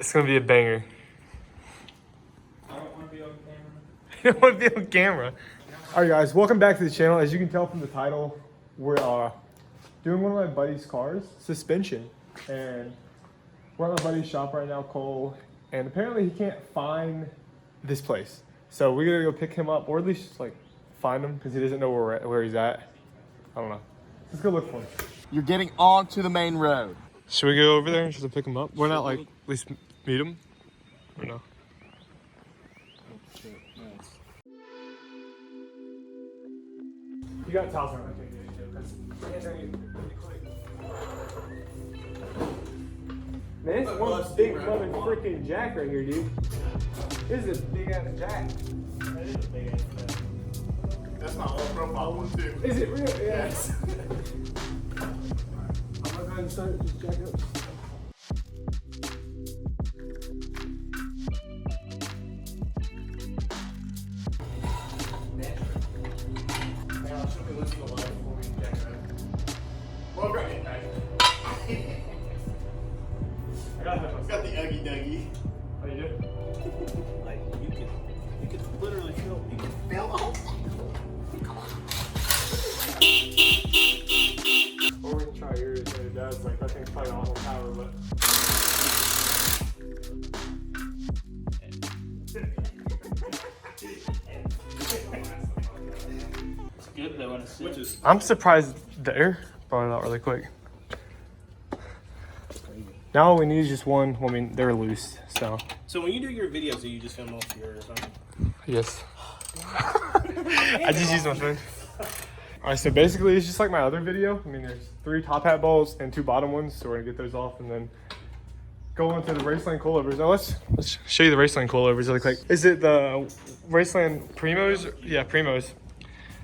It's gonna be a banger. I don't want to be on camera. You don't want to be on camera. All right, guys, welcome back to the channel. As you can tell from the title, we're doing one of my buddy's cars, suspension, and we're at my buddy's shop right now, Cole, and apparently he can't find this place. So we're gonna go pick him up, or at least just like find him, because he doesn't know where he's at. I don't know. Let's go look for him. You're getting onto the main road. Should we go over there just to pick him up? Why not like at least meet him? Or no? You got towels on, I think. Man, it's one big mother freaking jack right here, dude. This is a big ass jack. That is a big ass jack. That's my old profile one too. Is it real? Yes. I'm gonna go ahead and start this jack up. Got the Uggy Duggy. How you doing? Like you could literally feel the whole thing. Or we can try yours and it does. Like that thing's probably awful power, but It's good though when it switches. I'm surprised the air brought it out really quick. Now all we need is just one. Well, I mean, they're loose, so. So when you do your videos, do you just film most of yours? Yes. I just use my phone. All right, so basically it's just like my other video. I mean, there's 3 top hat balls and 2 bottom ones, so we're gonna get those off and then go into the Raceland Coilovers. Now let's show you the Raceland Coilovers really quick. Is it the Raceland Primos? Yeah, Primos.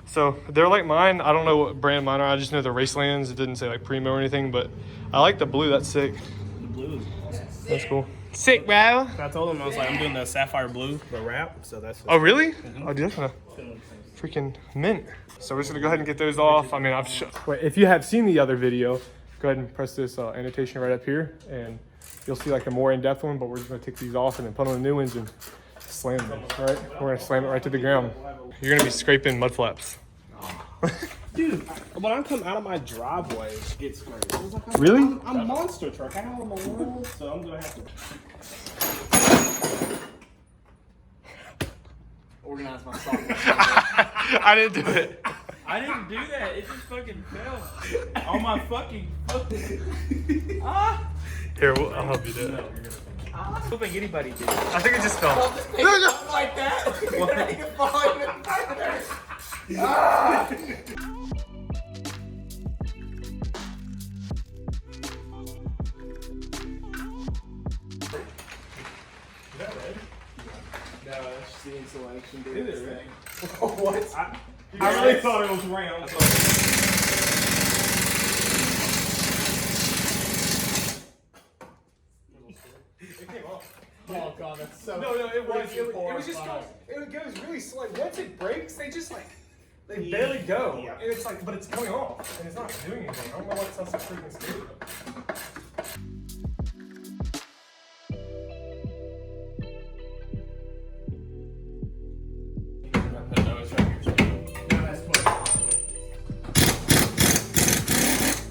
So they're like mine. I don't know what brand mine are. I just know the Racelands. It didn't say like Primo or anything, but I like the blue. That's sick. The blue is awesome. That's cool. Sick, bro. I told him, I was like, I'm doing the sapphire blue, the wrap, so that's. Oh, really? Oh, dude, that's kind of freaking mint. So we're just gonna go ahead and get those off. I mean, wait, if you have seen the other video, go ahead and press this annotation right up here, and you'll see like a more in-depth one. But we're just gonna take these off and then put on the new ones and slam them. All right, we're gonna slam it right to the ground. You're gonna be scraping mud flaps. Dude, when I come out of my driveway, it's scraped. Like, Really? I'm a monster truck. How in the world? So I'm gonna have to organize my software. I didn't do it. I didn't do that. It just fucking fell on my fucking foot. Here, I'll help you do it. I don't think anybody did. I think it just fell. Like that. What? You can fall even further. No, that's the insulation. Is it really? What? I really thought it was round. It came off. Oh god, that's so. No, it was just going. It goes really slow. Once it breaks, they just like they barely go, Yeah. and it's like, but it's coming off, and it's not doing anything. I don't know what's so freaking scary.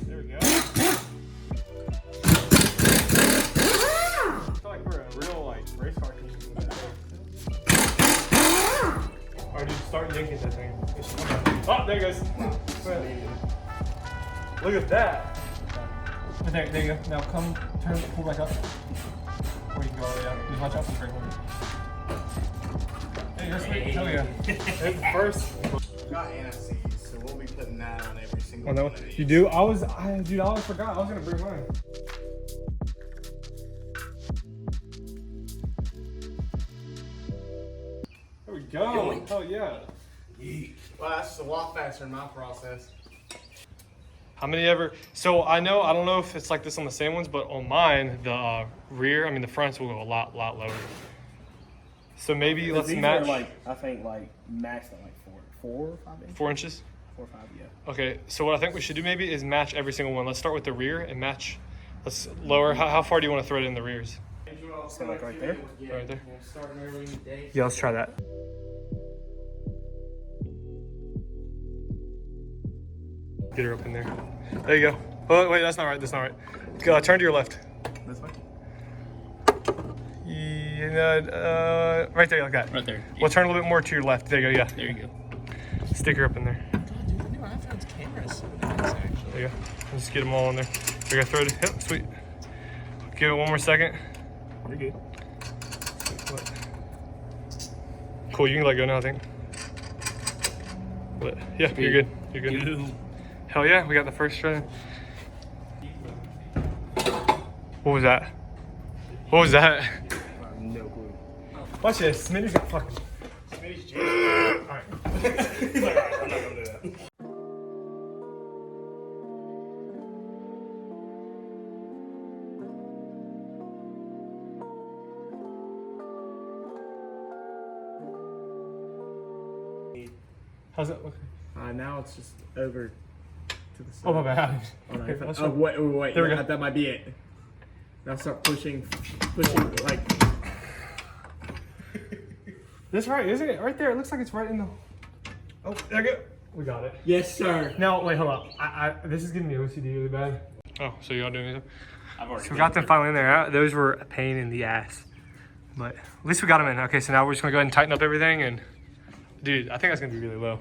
There we go. I feel like we're a real like race car team. Alright, dude, start yanking that thing. Oh, there it goes. Look at that. There you go. Now come, turn, pull back up. Or you can go all the way down. Just watch out for the brake line. There you go, sweet. Hell yeah. There's the first. Got NFCs, so we'll be putting that on every single Oh no, one of these. you do? Dude, I always forgot. I was gonna bring mine. There we go. Oh yeah. Well, that's just a lot faster in my process. How many ever? So I don't know if it's like this on the same ones, but on mine, the rear, I mean the fronts will go a lot lower. So maybe let's match. Like, I think like max at like 4 or 5 inches. 4 inches? 4 or 5, yeah. Okay, so what I think we should do maybe is match every single one. Let's start with the rear and match. Let's lower. How far do you want to throw it in the rears? So like right there? Right there. We'll start early in the day. Yeah, let's try that. Get her up in there. There you go. Oh, wait, that's not right. That's not right. Go, turn to your left. This way? Yeah, right there, like that. Right there. Well, turn a little bit more to your left. There you go, yeah. There you go. Stick her up in there. God, dude, the new iPhone's camera is so nice, actually. There you go. Just get them all in there. We gotta throw it. Yep, sweet. Give it one more second. You're good. Cool, you can let go now, I think. But, yeah, you're good. You're good. Hell yeah, we got the first shred. What was that? What was that? No clue. Watch this. Smitty's got fucking. Smitty's juice. Alright. He's like, alright, I'm not gonna do that. How's that look? Now it's just over to the side. Oh, my bad. Oh, no, Okay, let's oh try- wait. There we go. That might be it. Now start pushing, like. That's right, isn't it? Right there. It looks like it's right in the. Oh, there you go. We got it. Yes, sir. Now, wait, hold up. This is getting me OCD really bad. Oh, so y'all doing it? I've already. So we got them finally in there. Those were a pain in the ass. But at least we got them in. Okay, so now we're just going to go ahead and tighten up everything. And, dude, I think that's going to be really low.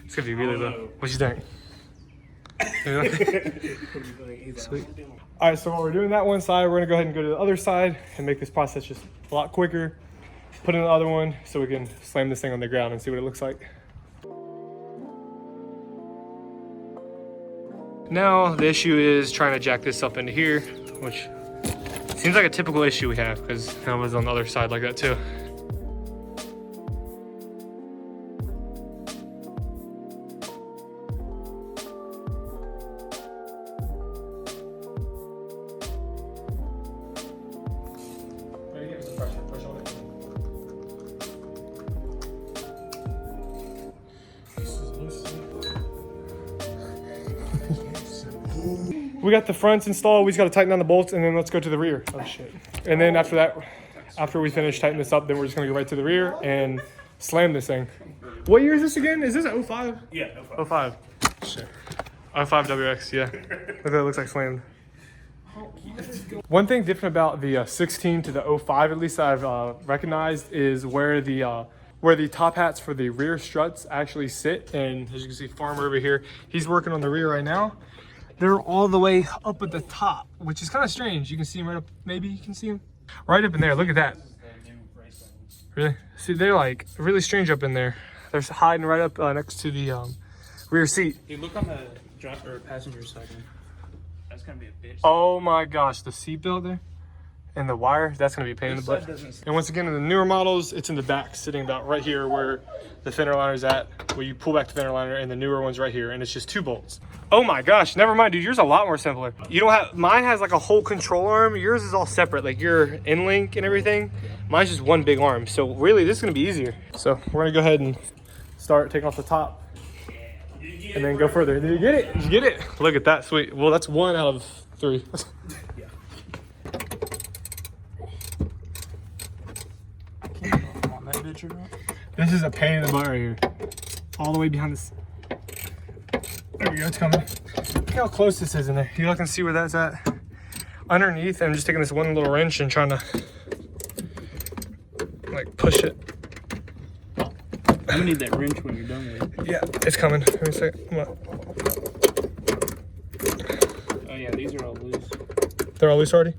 It's going to be really low. What you think? Sweet. All right, so while we're doing that one side, we're going to go ahead and go to the other side and make this process just a lot quicker. Put in the other one so we can slam this thing on the ground and see what it looks like. Now the issue is trying to jack this up into here, which seems like a typical issue we have because I was on the other side like that too. We got the fronts installed. We just got to tighten down the bolts, and then let's go to the rear. Oh shit! And then after that, after we finish tightening this up, then we're just gonna go right to the rear and slam this thing. What year is this again? Is this an 05? Yeah, 05. Shit. 05 WX. Yeah. Look at that. It looks like slammed. One thing different about the 16 to the 05, at least I've recognized, is where the top hats for the rear struts actually sit. And as you can see, Farmer over here, he's working on the rear right now. They're all the way up at the top, which is kind of strange. You can see them right up, maybe you can see them right up in there. Look at that. Really? See, they're like really strange up in there. They're hiding right up next to the rear seat. Hey, look on the passenger side. That's gonna be a bitch. Oh my gosh, the seatbelt there and the wire, that's gonna be a pain in the butt. And once again, in the newer models, it's in the back, sitting about right here where the fender liner's at, where you pull back the fender liner, and the newer one's right here, and it's just 2 bolts. Oh my gosh, never mind, dude, yours is a lot more simpler. You don't have, mine has like a whole control arm, yours is all separate, like your in-link and everything. Mine's just one big arm, so really this is gonna be easier. So we're gonna go ahead and start taking off the top and then go further. Did you get it? Did you get it? Look at that, sweet. Well, that's 1 out of 3. This is a pain in the butt right here. All the way behind this. There we go, it's coming. Look how close this is in there. You look and see where that's at. Underneath, I'm just taking this one little wrench and trying to like push it. You need that wrench when you're done with it. Yeah, it's coming. Give me a second. Come on. Oh yeah, these are all loose. They're all loose already?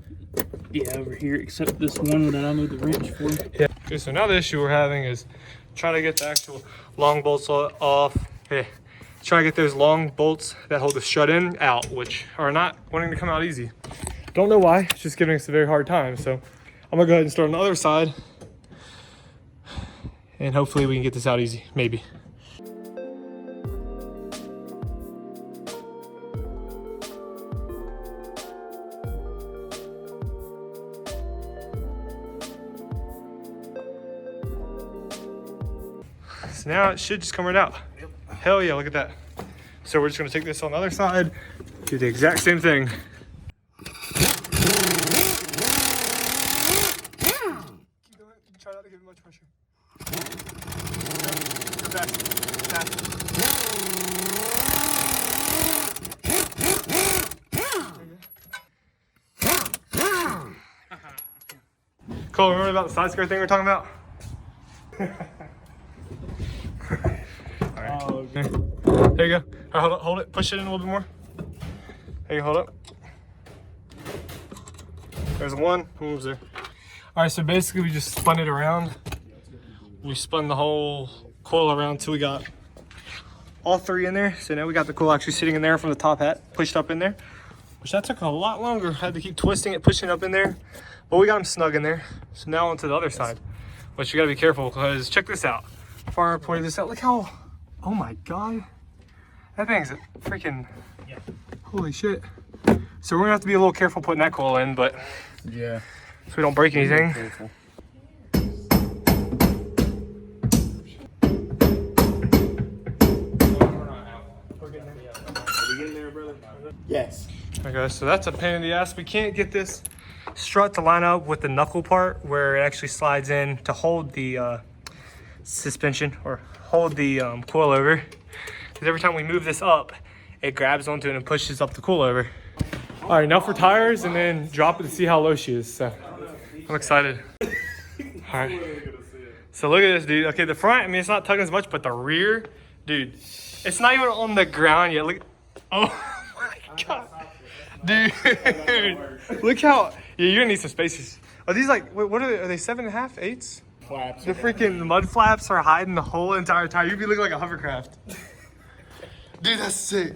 Yeah, over here, except this one that I moved the wrench for. Yeah. Okay, so now the issue we're having is trying to get the actual long bolts off. Hey, trying to get those long bolts that hold the strut in out, which are not wanting to come out easy. Don't know why, it's just giving us a very hard time. So I'm gonna go ahead and start on the other side and hopefully we can get this out easy, maybe. So now it should just come right out. Yep. Hell yeah, look at that. So we're just gonna take this on the other side, do the exact same thing. Try not to give it much pressure. Go back. Back. Cole, remember about the side skirt thing we were talking about? Alright. Oh, okay. There you go. All right, hold it. Push it in a little bit more. There you hold up. There's one. Who moves there? All right, so basically we just spun it around. We spun the whole coil around till we got all three in there. So now we got the coil actually sitting in there from the top hat, pushed up in there, which that took a lot longer. I had to keep twisting it, pushing it up in there, but we got them snug in there. So now onto the other side, but you gotta be careful because check this out. Far pointed this out. Look how, oh my God. That thing's a freaking, holy shit. So we're gonna have to be a little careful putting that coil in, but Yeah. so we don't break anything. Careful. Yes. Okay, so that's a pain in the ass. We can't get this strut to line up with the knuckle part where it actually slides in to hold the suspension or hold the coilover. Because every time we move this up, it grabs onto it and pushes up the coilover. All right, now for tires and then drop it to see how low she is. So I'm excited. All right. So look at this, dude. Okay, the front, I mean, it's not tugging as much, but the rear, dude, it's not even on the ground yet. Look, oh my God. Dude, look how, yeah, you're gonna need some spaces. Are these like, what are they 7.5, 8s? Flaps. The freaking mud flaps are hiding the whole entire tire. You'd be looking like a hovercraft. Dude, that's sick.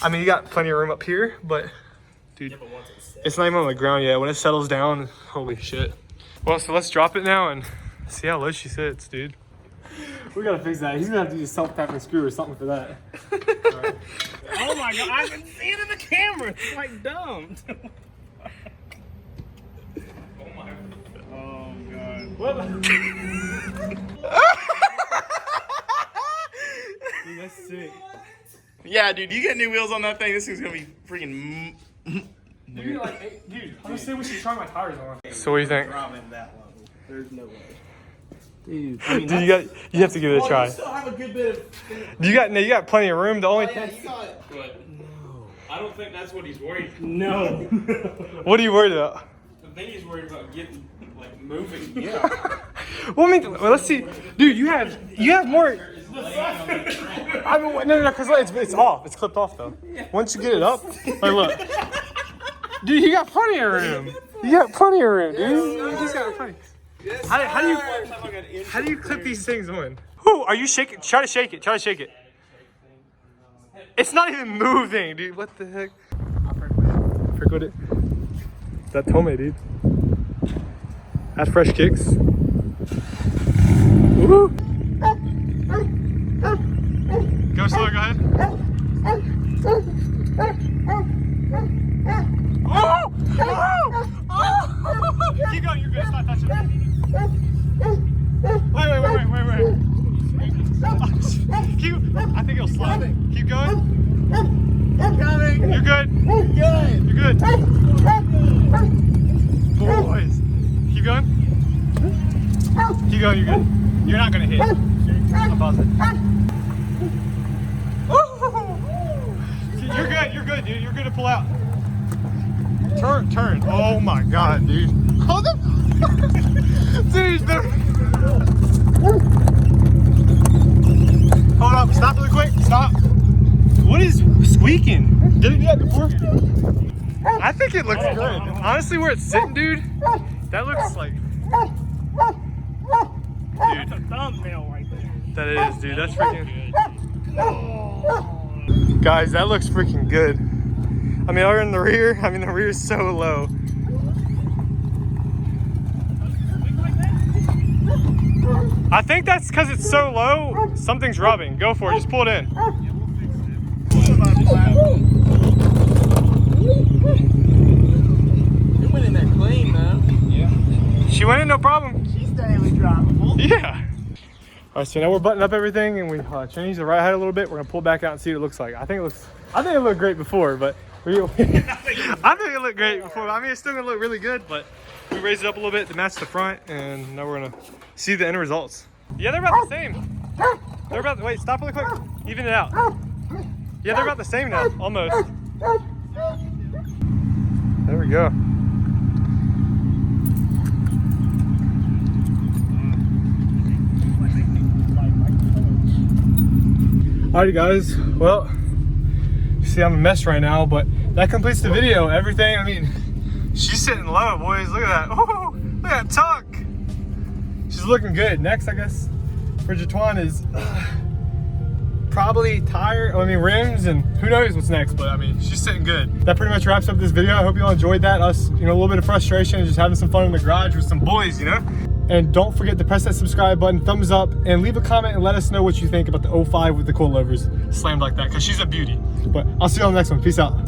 I mean, you got plenty of room up here, but dude, it's not even on the ground yet. When it settles down, holy shit. Well, so let's drop it now and see how low she sits, dude. We gotta fix that. He's gonna have to use a self-tapping screw or something for that. Right. Oh my God, I can see it in the camera. It's like dumb. Oh God. What? Dude, that's sick. Yeah, dude, you get new wheels on that thing. This thing's gonna be freaking. Dude, I'm just saying we should try my tires on. So what do you think? Driving that low. There's no way. Dude, Dude, you have to give it a try. You still have a good bit of. You got plenty of room. The only thing. You got. But no, I don't think that's what he's worried. no. What are you worried about? I think he's worried about getting like moving. Yeah. Well, I mean, let's see, dude. You have more. I mean, no, because it's off. It's clipped off though. Once you get it up, like look, dude, you got plenty of room. You got plenty of room, dude. You just got plenty. How do you clip these things on? Who are you shaking? Try to shake it. Try to shake it. It's not even moving, dude. What the heck? Forgot it. That Tome, dude. That's fresh kicks. Woo! Go slow, go ahead. Oh! Oh! Keep going, you're good. It's not touching. Wait. I think it'll slide. Keep going. Coming. You're good. You're good. Boys. Keep going. Keep going, you're good. You're not gonna hit. I'll pause it. You're good, dude. You're good to pull out. Turn. Oh my God, dude. Hold up. Dude, hold up. Stop really quick. Stop. What is squeaking? Did it do that before? I think it looks good. Honestly, where it's sitting, dude, that looks like... That's a thumbnail right there. That is, dude. That's freaking... Guys, that looks freaking good. I mean, other than the rear, the rear is so low. I think that's because it's so low, something's rubbing. Go for it, just pull it in. You went in there clean, though. Yeah. She went in, no problem. She's daily drivable. Yeah. All right, so now we're buttoning up everything and we changed the ride height a little bit. We're gonna pull back out and see what it looks like. I think it looked great before, but I think it looked great before. I mean, it's still gonna look really good, but we raised it up a little bit to match the front, and now we're gonna see the end results. Yeah, they're about the same. They're about, wait, stop really quick. Even it out. Yeah, they're about the same now, almost. There we go. Alrighty guys, well, you see I'm a mess right now, but that completes the video. Everything, I mean, she's sitting low, boys. Look at that. Oh, look at that tuck. She's looking good. Next, I guess, for Jatwan is probably tire, I mean rims, and who knows what's next, but I mean, she's sitting good. That pretty much wraps up this video. I hope you all enjoyed that. Us, you know, a little bit of frustration and just having some fun in the garage with some boys, you know? And don't forget to press that subscribe button, thumbs up, and leave a comment and let us know what you think about the 05 with the coilovers slammed like that, because she's a beauty. But I'll see you on the next one. Peace out.